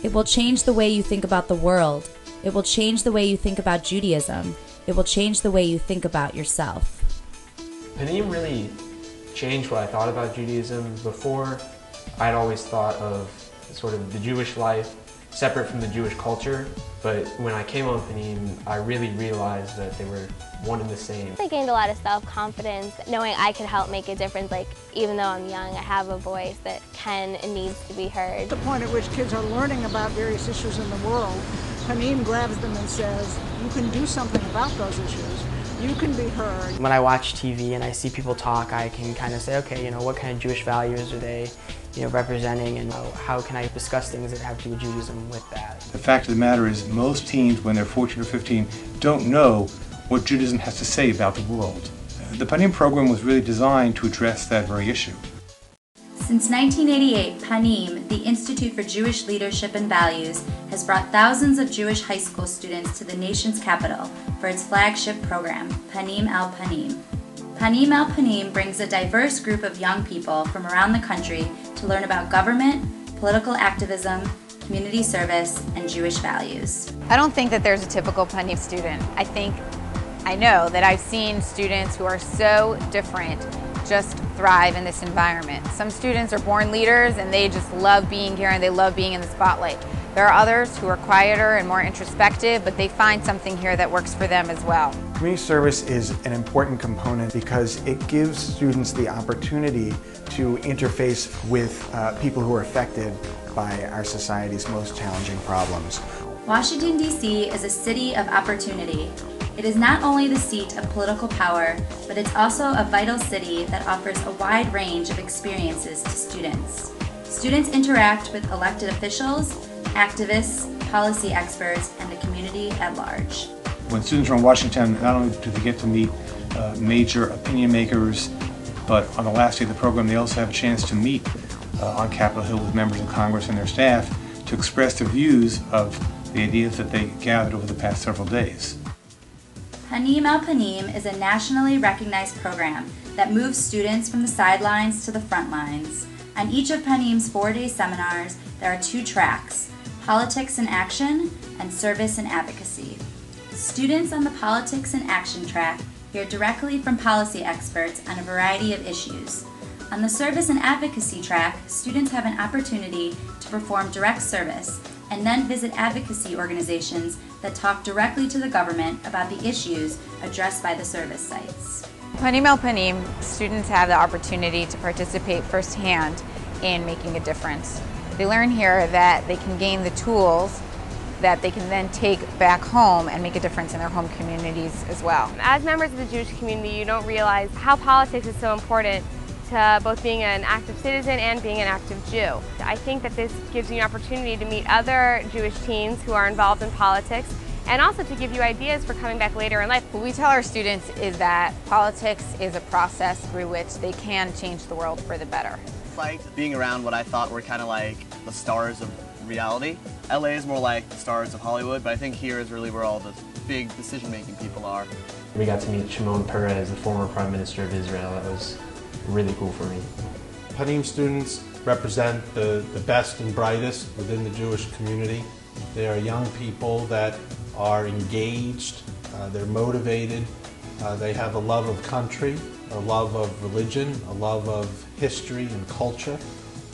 It will change the way you think about the world. It will change the way you think about Judaism. It will change the way you think about yourself. Panim really changed what I thought about Judaism. Before, I'd always thought of sort of the Jewish life separate from the Jewish culture, but when I came on Panim, I really realized that they were one and the same. I gained a lot of self-confidence, knowing I could help make a difference. Like, even though I'm young, I have a voice that can and needs to be heard. The point at which kids are learning about various issues in the world, Panim grabs them and says, you can do something about those issues. You can be heard. When I watch TV and I see people talk, I can kind of say, okay, what kind of Jewish values are they representing, and how can I discuss things that have to do with Judaism with that. The fact of the matter is most teens, when they're 14 or 15, don't know what Judaism has to say about the world. The Panim program was really designed to address that very issue. Since 1988, Panim, the Institute for Jewish Leadership and Values, has brought thousands of Jewish high school students to the nation's capital for its flagship program, Panim el Panim. Panim el Panim brings a diverse group of young people from around the country to learn about government, political activism, community service, and Jewish values. I don't think that there's a typical Panim student. I know that I've seen students who are so different just thrive in this environment. Some students are born leaders and they just love being here and they love being in the spotlight. There are others who are quieter and more introspective, but they find something here that works for them as well. Community service is an important component because it gives students the opportunity to interface with people who are affected by our society's most challenging problems. Washington, D.C. is a city of opportunity. It is not only the seat of political power, but it's also a vital city that offers a wide range of experiences to students. Students interact with elected officials, activists, policy experts, and the community at large. When students are in Washington, not only do they get to meet major opinion makers, but on the last day of the program they also have a chance to meet on Capitol Hill with members of Congress and their staff to express their views of the ideas that they gathered over the past several days. Panim el Panim is a nationally recognized program that moves students from the sidelines to the front lines. On each of Panim's 4-day seminars, there are 2 tracks: Politics in Action and Service and Advocacy. Students on the Politics in Action track hear directly from policy experts on a variety of issues. On the Service and Advocacy track, students have an opportunity to perform direct service and then visit advocacy organizations that talk directly to the government about the issues addressed by the service sites. Panim el Panim, students have the opportunity to participate firsthand in making a difference. They learn here that they can gain the tools that they can then take back home and make a difference in their home communities as well. As members of the Jewish community, you don't realize how politics is so important to both being an active citizen and being an active Jew. I think that this gives you an opportunity to meet other Jewish teens who are involved in politics, and also to give you ideas for coming back later in life. What we tell our students is that politics is a process through which they can change the world for the better. It's like being around what I thought were kind of like the stars of reality. LA is more like the stars of Hollywood, but I think here is really where all the big decision-making people are. We got to meet Shimon Peres, the former Prime Minister of Israel. That was really cool for me. Panim students represent the best and brightest within the Jewish community. They are young people that are engaged, they're motivated, they have a love of country, a love of religion, a love of history and culture.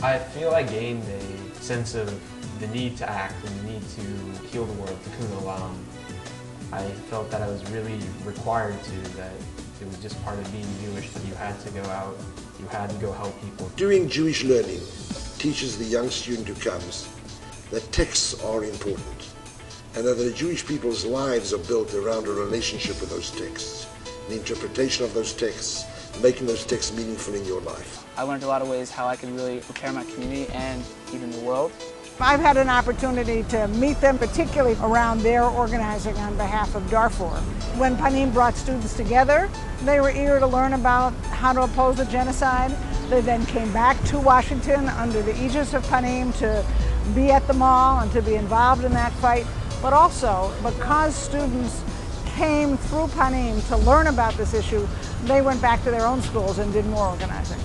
I feel I gained a sense of the need to act and the need to heal the world, tikkun olam. I felt that I was really required to, that it was just part of being Jewish, that you had to go out, you had to go help people. Doing Jewish learning teaches the young student who comes that texts are important, and that the Jewish people's lives are built around a relationship with those texts, the interpretation of those texts, making those texts meaningful in your life. I learned a lot of ways how I could really prepare my community and even the world. I've had an opportunity to meet them, particularly around their organizing on behalf of Darfur. When Panim brought students together, they were eager to learn about how to oppose the genocide. They then came back to Washington under the aegis of Panim to be at the mall and to be involved in that fight. But also, because students came through Panim to learn about this issue, they went back to their own schools and did more organizing.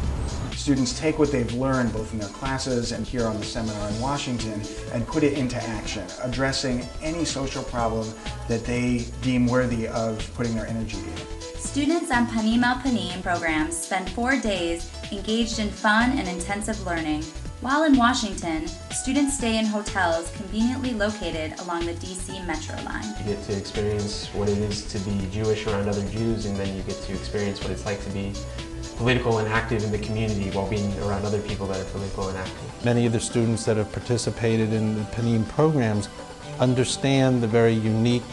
students take what they've learned both in their classes and here on the seminar in Washington and put it into action, addressing any social problem that they deem worthy of putting their energy in. Students on Panim el Panim programs spend 4 days engaged in fun and intensive learning. While in Washington, students stay in hotels conveniently located along the DC Metro line. You get to experience what it is to be Jewish around other Jews, and then you get to experience what it's like to be political and active in the community while being around other people that are political and active. Many of the students that have participated in the Panim programs understand the very unique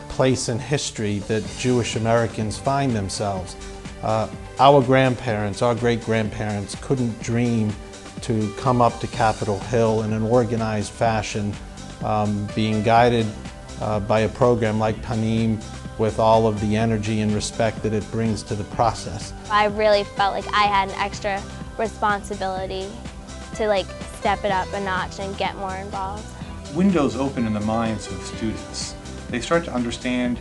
place in history that Jewish Americans find themselves. Our grandparents, our great-grandparents couldn't dream to come up to Capitol Hill in an organized fashion, being guided by a program like Panim with all of the energy and respect that it brings to the process. I really felt like I had an extra responsibility to step it up a notch and get more involved. Windows open in the minds of students. They start to understand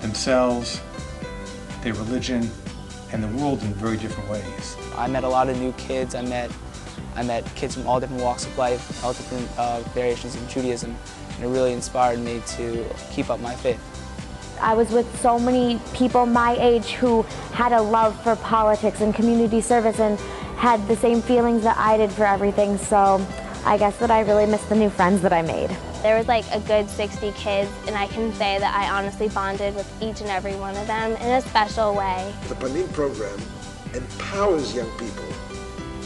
themselves, their religion, and the world in very different ways. I met a lot of new kids. I met kids from all different walks of life, all different variations of Judaism, and it really inspired me to keep up my faith. I was with so many people my age who had a love for politics and community service and had the same feelings that I did for everything, so I guess that I really missed the new friends that I made. There was a good 60 kids, and I can say that I honestly bonded with each and every one of them in a special way. The Panim program empowers young people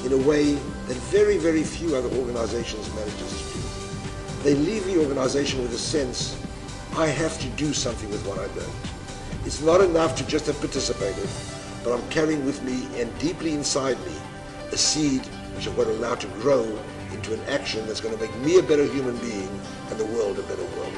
in a way that very, very few other organizations manage to do. They leave the organization with a sense, I have to do something with what I learned. It's not enough to just have participated, but I'm carrying with me and deeply inside me a seed which I've got to allow to grow into an action that's going to make me a better human being and the world a better world.